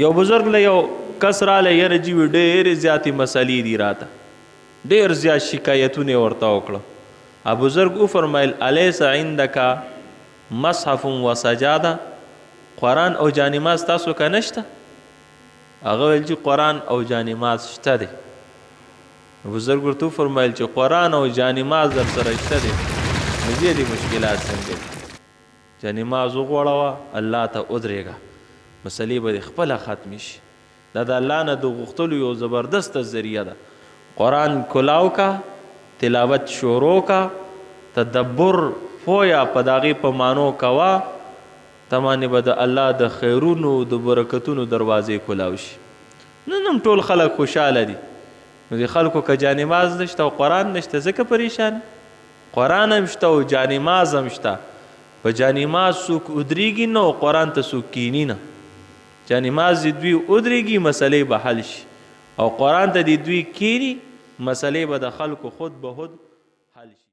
یو بزرگ له یو کس راله یاره جی وي ډېرې زیاتې مسلې دي راته ډېر زیات شکایتونه یې ورته وکړه بزرګ وفرمیل الیس عندک مصحف و سجاده قرآن او جانماز تاسو که نشته هغه ویل چې قرآن او جانماز شته دی بزرګ ورته وفرمیل چې قرآن او جانماز در سره شته دی نو دې مشکلات څنګه دي جانماز وغوړوه الله ته ودرېږه مسلې به دې خپله ختمې شي دا د الله نه د غوښتلو یو زبردسته ذریعه ده قرآن کلاو کا تلاوت شروع کا تدبر پویا په د هغې په معنو کوه ته باندې به د الله د خیرونو د برکتونو دروازې کلاو شي نن هم ټول خلک خوشحاله دي نو د خلکو که جانماز نشته او قرآن نشته ځکه پریشان قرآن هم شته او جانماز هم شته په جانماز څوک ودرېږي نه او قرآن ته څوک کیني نه جانماز د دوی ودرېږي مسلې به حل شي او قرآن ته د دوی کیني مسلې به د خلکو خود به خود حل شي